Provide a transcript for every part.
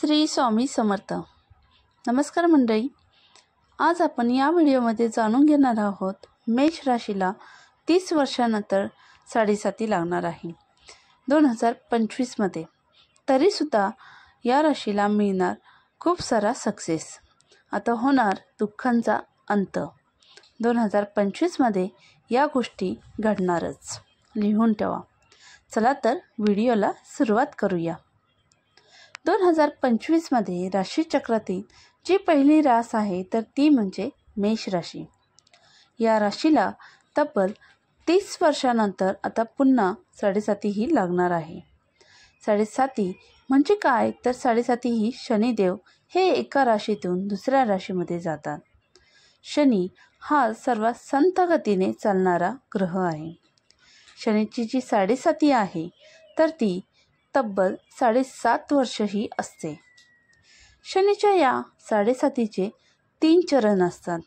श्री स्वामी समर्थ. नमस्कार मंडळी, आज आपण या व्हिडिओमध्ये जाणून घेणार आहोत मेष राशीला 30 वर्षानंतर साडेसाती लागणार आहे 2025 मध्ये. तरीसुद्धा या राशीला मिळणार खूप सारा सक्सेस. आता होणार दुःखांचा अंत. 2025 मध्ये या गोष्टी घडणारच. लिहून ठेवा. चला तर व्हिडिओला सुरुवात करूया. 2025 मध्ये राशीचक्रातील जी पहिली रास आहे तर ती म्हणजे मेष राशी. या राशीला तब्बल 30 वर्षानंतर आता पुन्हा साडेसाती ही लागणार आहे. साडेसाती म्हणजे काय तर साडेसाती ही शनिदेव हे एका राशीतून दुसऱ्या राशीमध्ये जातात. शनी हा सर्वात संथ गतीने चालणारा ग्रह आहे. शनीची जी साडेसाती आहे तर ती तब्बल 7.5 वर्ष ही असते. शनीच्या या साडेसातीचे 3 चरण असतात.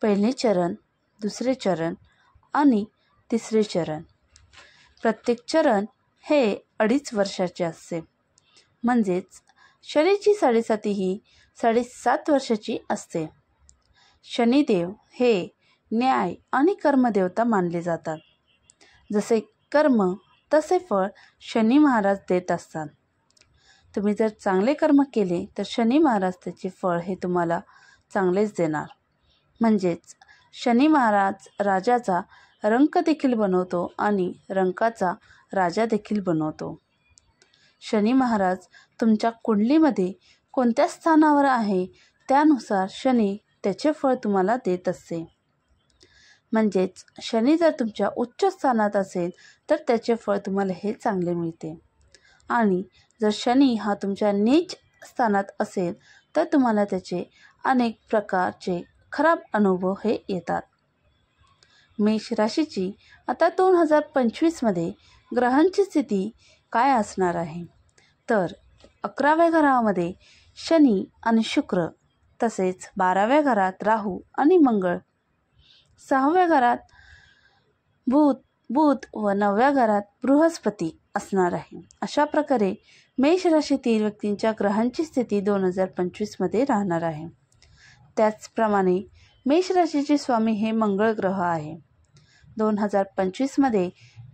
पहिले चरण, दुसरे चरण आणि तिसरे चरण. प्रत्येक चरण हे 2.5 वर्षाचे असते. म्हणजेच शनीची साडेसाती ही 7.5 वर्षाची असते. शनिदेव हे न्याय आणि कर्मदेवता मानले जातात. जसे कर्म तसे फळ शनी महाराज देत असतात. तुम्ही जर चांगले कर्म केले तर शनी महाराज त्याचे फळ हे तुम्हाला चांगलेच देणार. म्हणजेच शनी महाराज राजाचा रंक देखील बनवतो आणि रंकाचा राजा देखील बनवतो. शनी महाराज तुमच्या कुंडलीमध्ये कोणत्या स्थानावर आहे त्यानुसार शनी त्याचे फळ तुम्हाला देत असते. म्हणजेच शनी जर तुमच्या उच्च स्थानात असेल तर त्याचे फळ तुम्हाला हे चांगले मिळते आणि जर शनी हा तुमच्या नीच स्थानात असेल तर तुम्हाला त्याचे अनेक प्रकारचे खराब अनुभव हे येतात. मेष राशीची आता 2025 मध्ये ग्रहांची स्थिती काय असणार आहे तर 11व्या घरामध्ये शनी आणि शुक्र, तसेच 12व्या घरात राहू आणि मंगळ, 6व्या घरात बुध व 9व्या घरात बृहस्पती असणार आहे. अशा प्रकारे मेष राशीतील व्यक्तींच्या ग्रहांची स्थिती 2025 मध्ये राहणार आहे. त्याचप्रमाणे मेष राशीचे स्वामी हे मंगळ ग्रह आहे. 2025 मध्ये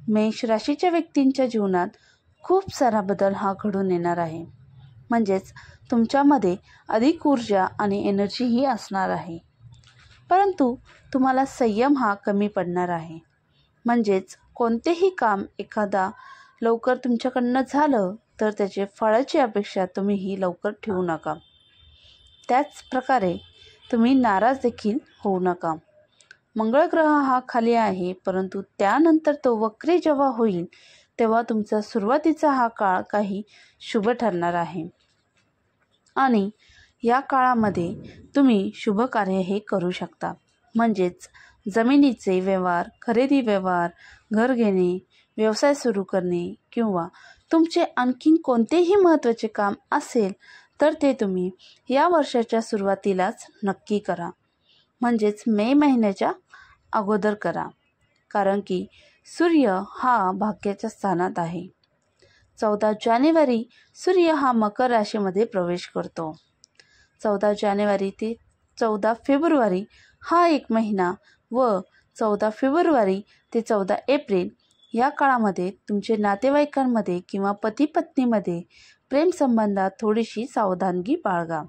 मेष राशीच्या व्यक्तींच्या जीवनात खूप सारा बदल हा घडून येणार आहे. म्हणजेच तुमच्यामध्ये अधिक ऊर्जा आणि एनर्जी ही असणार आहे. परंतु तुम्हाला संयम हा कमी पडणार आहे. म्हणजेच कोणतेही काम एखादा लवकर तुमच्याकडनं झालं तर त्याचे फळाची अपेक्षा तुम्ही ही लवकर ठेवू नका. त्याच प्रकारे तुम्ही नाराज देखील होऊ नका. मंगळ ग्रह हा खाली आहे, परंतु त्यानंतर तो वक्री जेव्हा होईल तेव्हा तुमचा सुरुवातीचा हा काळ काही शुभ ठरणार आहे आणि या काळामध्ये तुम्ही शुभ कार्य हे करू शकता. म्हणजेच जमिनीचे व्यवहार, खरेदी व्यवहार, घर घेणे, व्यवसाय सुरू करणे किंवा तुमचे आणखीन कोणतेही महत्त्वाचे काम असेल तर ते तुम्ही या वर्षाच्या सुरुवातीलाच नक्की करा. म्हणजेच मे महिन्याच्या अगोदर करा. कारण की सूर्य हा भाग्याच्या स्थानात आहे. 14 जानेवारी सूर्य हा मकर राशीमध्ये प्रवेश करतो. 14 जानेवारी ते 14 फेब्रुवारी हा एक महिना व 14 फेब्रुवारी ते 14 एप्रिल या काळामध्ये तुमचे नातेवाईकांमध्ये किंवा पती पत्नीमध्ये प्रेमसंबंधात थोडीशी सावधानगी बाळगा.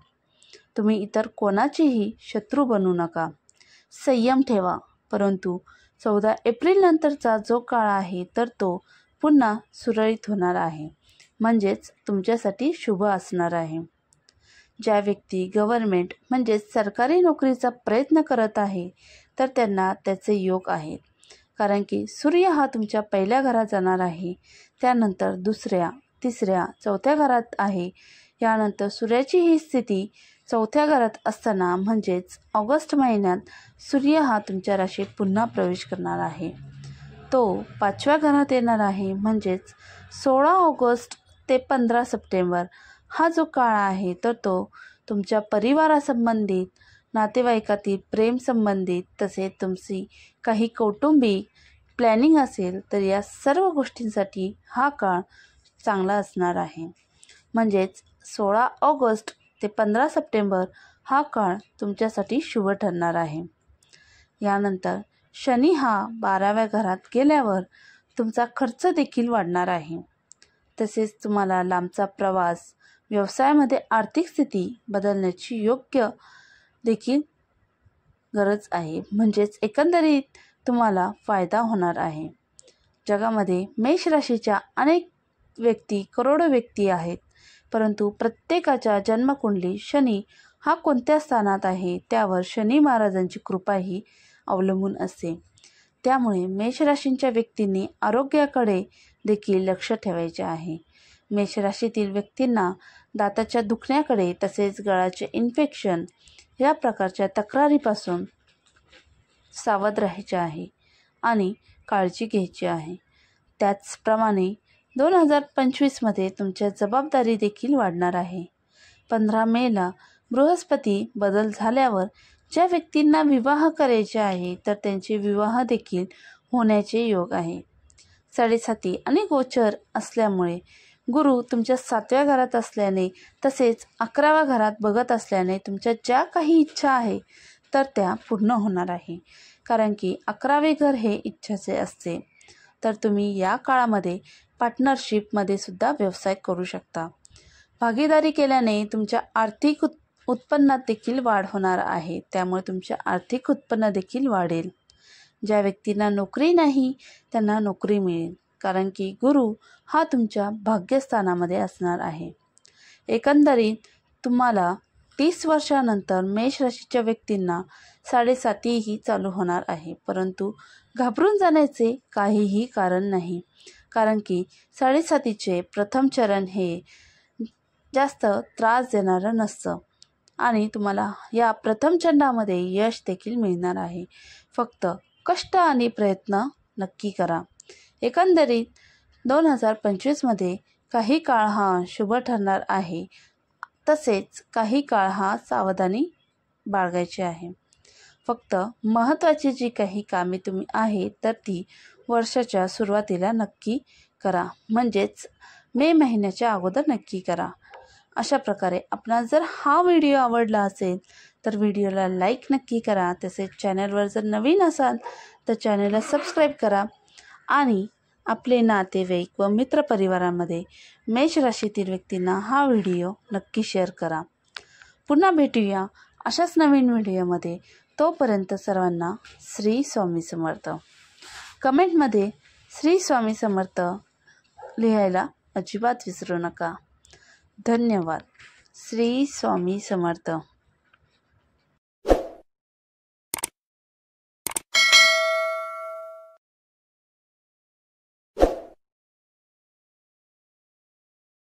तुम्ही इतर कोणाचेही शत्रू बनू नका. संयम ठेवा. परंतु 14 एप्रिल नंतरचा जो काळ आहे तर तो पुन्हा सुरळीत होणार आहे. म्हणजेच तुमच्यासाठी शुभ असणार आहे. ज्या व्यक्ती गव्हर्नमेंट म्हणजेच सरकारी नोकरीचा प्रयत्न करत आहे तर त्यांना त्याचे योग आहेत. कारण की सूर्य हा तुमच्या पहिल्या घरात जाणार आहे, त्यानंतर दुसऱ्या, तिसऱ्या, 4थ्या घरात आहे. यानंतर सूर्याची ही स्थिती 4थ्या घरात असताना म्हणजेच ऑगस्ट महिन्यात सूर्य हा तुमच्या राशीत पुन्हा प्रवेश करणार आहे. तो 5व्या घरात येणार आहे. म्हणजेच 16 ऑगस्ट ते 15 सप्टेंबर हा जो काळ आहे तर तो तुमच्या परिवारासंबंधित, नातेवाईकातील प्रेम संबंधित, तसेच तुमची काही कौटुंबिक प्लॅनिंग असेल तर या सर्व गोष्टींसाठी हा काळ चांगला असणार आहे. म्हणजेच 16 ऑगस्ट ते 15 सप्टेंबर हा काळ तुमच्यासाठी शुभ ठरणार आहे. यानंतर शनी हा 12व्या घरात गेल्यावर तुमचा खर्च देखील वाढणार आहे. तसेच तुम्हाला लांबचा प्रवास, व्यवसायामध्ये आर्थिक स्थिती बदलण्याची योग्य देखील गरज आहे. म्हणजेच एकंदरीत तुम्हाला फायदा होणार आहे. जगामध्ये मेष राशीच्या अनेक व्यक्ती, करोडो व्यक्ती आहेत, परंतु प्रत्येकाच्या जन्मकुंडली शनी हा कोणत्या स्थानात आहे त्यावर शनी महाराजांची कृपाही अवलंबून असते. त्यामुळे मेष राशींच्या व्यक्तींनी आरोग्याकडे देखील लक्ष ठेवायचे आहे. मेष राशीतील व्यक्तींना दाताच्या दुखण्याकडे तसेच गळाचे इन्फेक्शन या प्रकारच्या तक्रारीपासून सावध राहायचे आहे आणि काळजी घ्यायची आहे. त्याचप्रमाणे 2025मध्ये तुमच्या जबाबदारी देखील वाढणार आहे. 15 मेला बृहस्पती बदल झाल्यावर ज्या व्यक्तींना विवाह करायचे आहे तर त्यांचे विवाह देखील होण्याचे योग आहे. 7.5 आणि गोचर असल्यामुळे गुरु तुमच्या 7व्या घरात असल्याने तसेच 11व्या घरात बघत असल्याने तुमच्या ज्या काही इच्छा आहे तर त्या पूर्ण होणार आहे. कारण की 11वे घर हे इच्छाचे असते. तर तुम्ही या काळामध्ये पार्टनरशिपमध्ये सुद्धा व्यवसाय करू शकता. भागीदारी केल्याने तुमच्या आर्थिक उत्पन्नात देखील वाढ होणार आहे. त्यामुळे तुमचे आर्थिक उत्पन्न देखील वाढेल. ज्या व्यक्तींना नोकरी नाही त्यांना नोकरी मिळेल. कारण की गुरु हा तुमच्या भाग्यस्थानामध्ये असणार आहे. एकंदरीत तुम्हाला 30 वर्षानंतर मेष राशीच्या व्यक्तींना 7.5 ही चालू होणार आहे. परंतु घाबरून जाण्याचे काहीही कारण नाही. कारण की 7.5चे प्रथम चरण हे जास्त त्रास देणारं नसतं आणि तुम्हाला या प्रथम चरणामध्ये यश देखील मिळणार आहे. फक्त कष्ट आणि प्रयत्न नक्की करा. एकंदरीत 2025मध्ये काही काळ हा शुभ ठरणार आहे. तसेच काही काळ हा सावधानी बाळगायची आहे. फक्त महत्त्वाची जी काही कामे तुम्ही आहे तर ती वर्षाच्या सुरुवातीला नक्की करा. म्हणजेच मे महिन्याच्या अगोदर नक्की करा. अशा प्रकारे आपणास जर हा व्हिडिओ आवडला असेल तर व्हिडिओला लाईक नक्की करा. तसेच चॅनलवर जर नवीन असाल तर चॅनलला सबस्क्राईब करा आणि आपले नातेवाईक व मित्रपरिवारामध्ये मेष राशीतील व्यक्तींना हा व्हिडिओ नक्की शेअर करा. पुन्हा भेटूया अशाच नवीन व्हिडिओमध्ये. तोपर्यंत सर्वांना श्री स्वामी समर्थ. कमेंटमध्ये श्री स्वामी समर्थ लिहायला अजिबात विसरू नका. धन्यवाद. श्री स्वामी समर्थ.